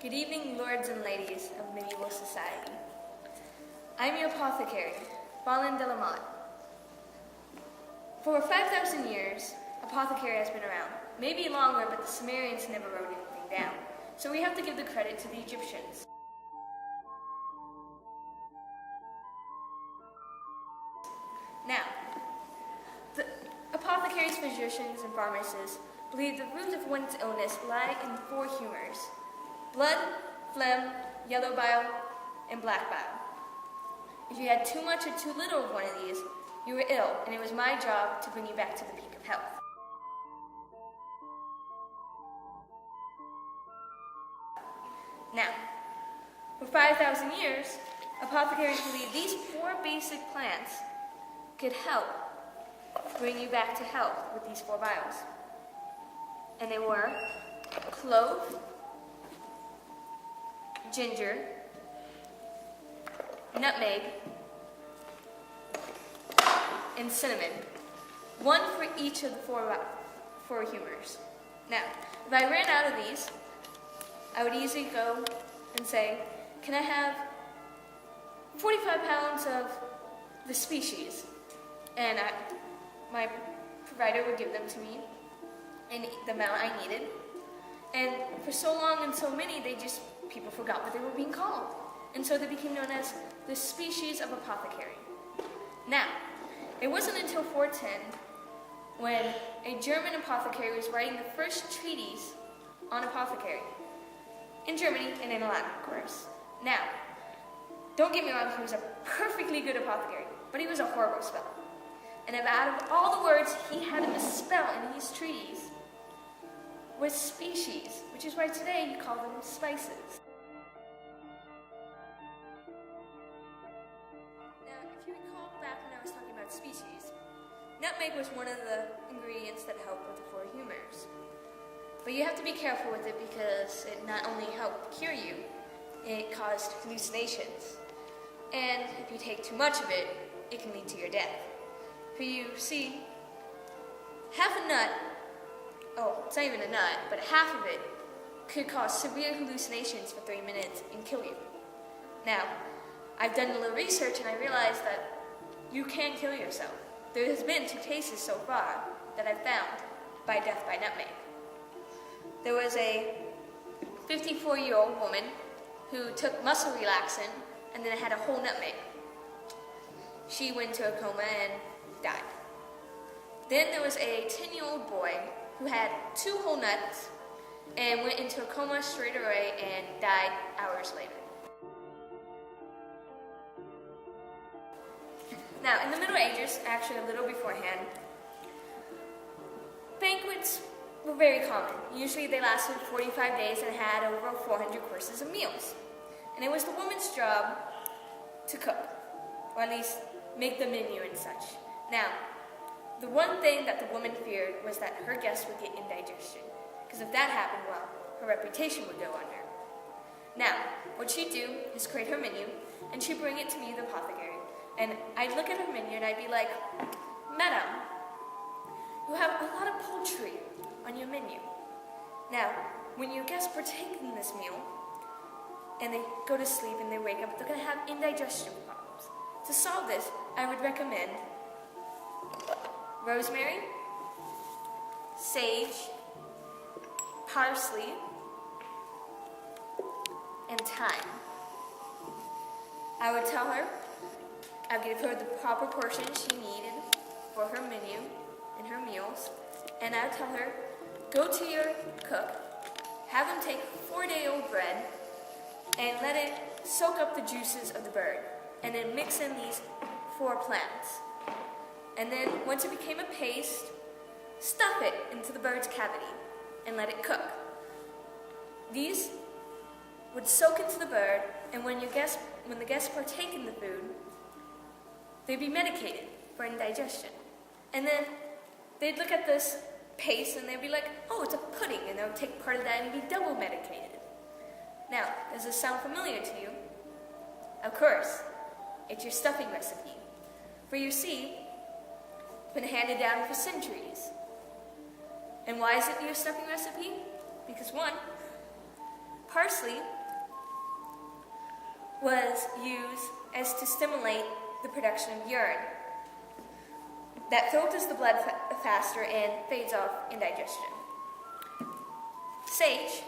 Good evening, lords and ladies of medieval society. I'm your apothecary, Balin de la Motte. For 5,000 years, apothecary has been around. Maybe longer, but the Sumerians never wrote anything down. So we have to give the credit to the Egyptians. Now, the apothecaries, physicians, and pharmacists believe the root of one's illness lie in 4 humors: blood, phlegm, yellow bile, and black bile. If you had too much or too little of one of these, you were ill, and it was my job to bring you back to the peak of health. Now, for 5,000 years, apothecaries believed these 4 basic plants could help bring you back to health with these 4 biles. And they were clove, ginger, nutmeg, and cinnamon. 1 for each of the 4 humors. Now, if I ran out of these, I would easily go and say, can I have 45 pounds of the species? And my provider would give them to me in the amount I needed. And for so long and so many, people forgot what they were being called. And so they became known as the species of apothecary. Now, it wasn't until 410 when a German apothecary was writing the first treatise on apothecary. In Germany and in Latin, of course. Now, don't get me wrong, he was a perfectly good apothecary, but he was a horrible speller. And out of all the words he had to misspell in his treatise was species, which is why today you call them spices. Now, if you recall back when I was talking about species, nutmeg was one of the ingredients that helped with the 4 humors. But you have to be careful with it because it not only helped cure you, it caused hallucinations. And if you take too much of it, it can lead to your death. For you see, half a nut, it's not even a nut, but half of it could cause severe hallucinations for 3 minutes and kill you. Now, I've done a little research and I realized that you can kill yourself. There has been 2 cases so far that I've found by death by nutmeg. There was a 54-year-old woman who took muscle relaxant and then had a whole nutmeg. She went into a coma and died. Then there was a 10-year-old boy who had 2 whole nuts and went into a coma straight away and died hours later. Now, in the Middle Ages, actually a little beforehand, banquets were very common. Usually they lasted 45 days and had over 400 courses of meals. And it was the woman's job to cook, or at least make the menu and such. Now, the one thing that the woman feared was that her guests would get indigestion, because if that happened, well, her reputation would go under. Now, what she'd do is create her menu, and she'd bring it to me, the apothecary, and I'd look at her menu and I'd be like, Madam, you have a lot of poultry on your menu. Now, when your guests partake in this meal, and they go to sleep and they wake up, they're going to have indigestion problems. To solve this, I would recommend rosemary, sage, parsley, and thyme. I would tell her, I'd give her the proper portion she needed for her menu and her meals, and I'd tell her, go to your cook, have them take 4-day-old bread, and let it soak up the juices of the bird, and then mix in these 4 plants. And then, once it became a paste, stuff it into the bird's cavity and let it cook. These would soak into the bird, and when the guests partake in the food, they'd be medicated for indigestion. And then they'd look at this paste and they'd be like, oh, it's a pudding, and they'll take part of that and be double medicated. Now, does this sound familiar to you? Of course, it's your stuffing recipe. For you see, it's been handed down for centuries. And why is it your stuffing recipe? Because 1, Parsley was used as to stimulate the production of urine. That filters the blood faster and fades off indigestion. Sage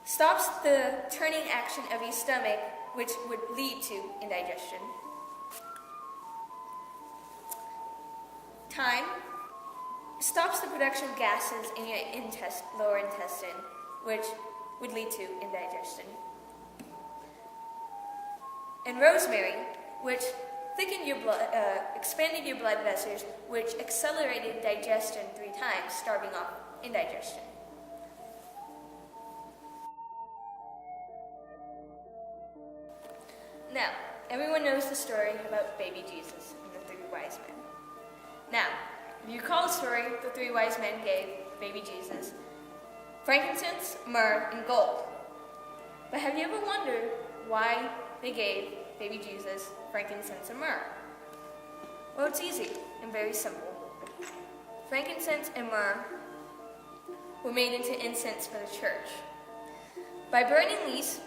stops the turning action of your stomach, which would lead to indigestion. Thyme stops the production of gases in your lower intestine, which would lead to indigestion. And rosemary, which thickened your blood, expanded your blood vessels, which accelerated digestion 3 times, starving off indigestion. Now, everyone knows the story about baby Jesus and the 3 wise men. Now, if you recall the story, the 3 wise men gave baby Jesus frankincense, myrrh, and gold. But have you ever wondered why they gave baby Jesus frankincense and myrrh? Well, it's easy and very simple. Frankincense and myrrh were made into incense for the church. By burning these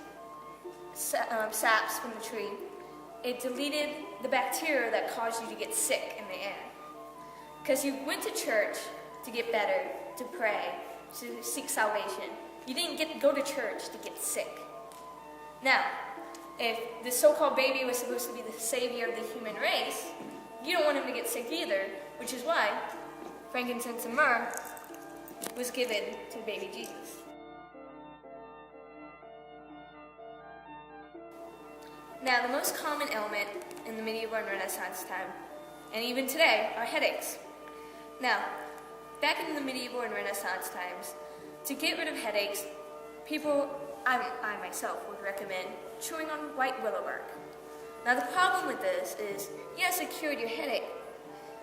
saps from the tree, it deleted the bacteria that caused you to get sick in the air. Because you went to church to get better, to pray, to seek salvation. You didn't go to church to get sick. Now, if the so-called baby was supposed to be the savior of the human race, you don't want him to get sick either, which is why frankincense and myrrh was given to baby Jesus. Now, the most common ailment in the medieval and Renaissance time, and even today, are headaches. Now, back in the medieval and Renaissance times, to get rid of headaches, I myself would recommend chewing on white willow bark. Now, the problem with this is, yes, it cured your headache,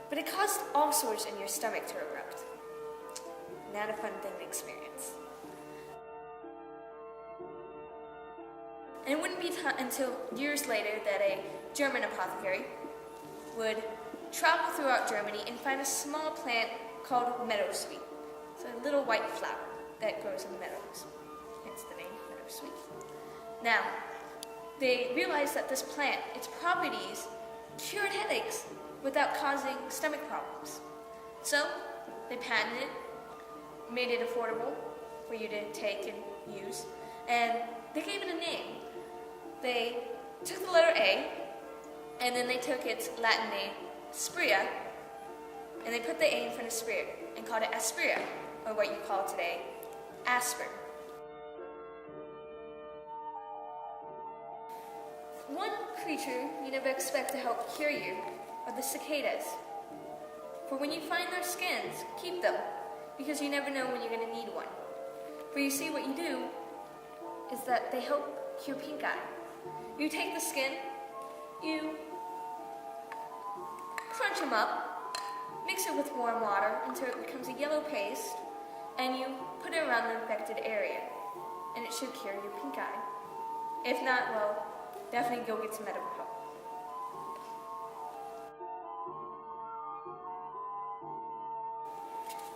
but it caused ulcers in your stomach to erupt. Not a fun thing to experience. And it wouldn't be until years later that a German apothecary would travel throughout Germany and find a small plant called meadowsweet. It's a little white flower that grows in the meadows, hence the name meadowsweet. Now, they realized that this plant, its properties, cured headaches without causing stomach problems. So, they patented it, made it affordable for you to take and use, and they gave it a name. They took the letter A, and then they took its Latin name, Sprea, and they put the A in front of Sprea, and called it Asprea, or what you call today, aspirin. One creature you never expect to help cure you are the cicadas. For when you find their skins, keep them, because you never know when you're going to need one. For you see, what you do is that they help cure pink eye. You take the skin, you crunch them up, mix it with warm water until it becomes a yellow paste, and you put it around the infected area, and it should cure your pink eye. If not, well, definitely go get some medical help.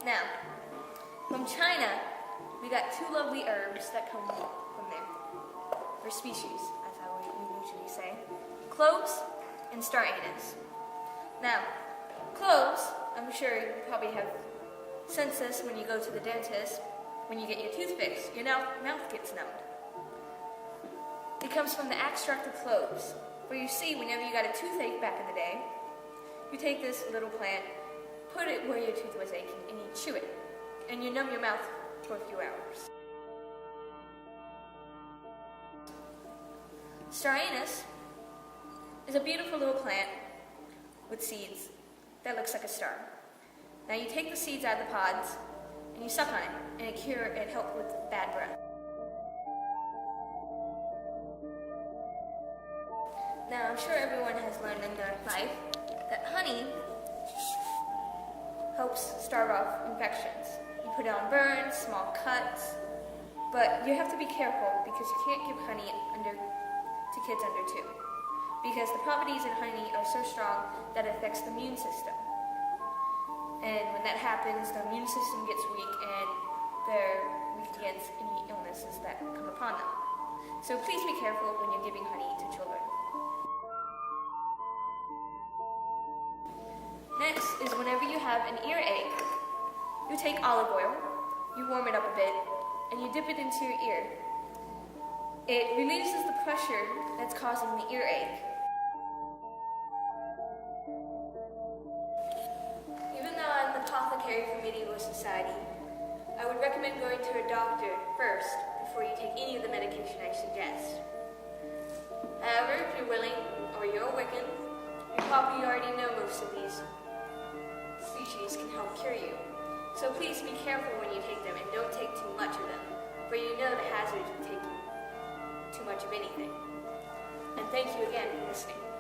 Now, from China, we got 2 lovely herbs that come from there, or species, as how we usually say, cloves and star anise. Now, cloves, I'm sure you probably have sensed this when you go to the dentist, when you get your tooth fixed, your mouth gets numbed. It comes from the extract of cloves, where you see whenever you got a toothache back in the day, you take this little plant, put it where your tooth was aching, and you chew it, and you numb your mouth for a few hours. Star anise is a beautiful little plant with seeds that looks like a star. Now you take the seeds out of the pods and you suck on it, and it helps with bad breath. Now I'm sure everyone has learned in their life that honey helps stave off infections. You put it on burns, small cuts, but you have to be careful because you can't give honey to kids under 2. Because the properties in honey are so strong that it affects the immune system. And when that happens, the immune system gets weak and they're weak against any illnesses that come upon them. So please be careful when you're giving honey to children. Next is whenever you have an earache, you take olive oil, you warm it up a bit, and you dip it into your ear. It releases the pressure that's causing the earache. Even though I'm an apothecary for medieval society, I would recommend going to a doctor first before you take any of the medication I suggest. However, if you're willing, or you're a Wiccan, you probably already know most of these species can help cure you. So please be careful when you take them and don't take too much of them, for you know the hazards of taking too much of anything. And thank you again for listening.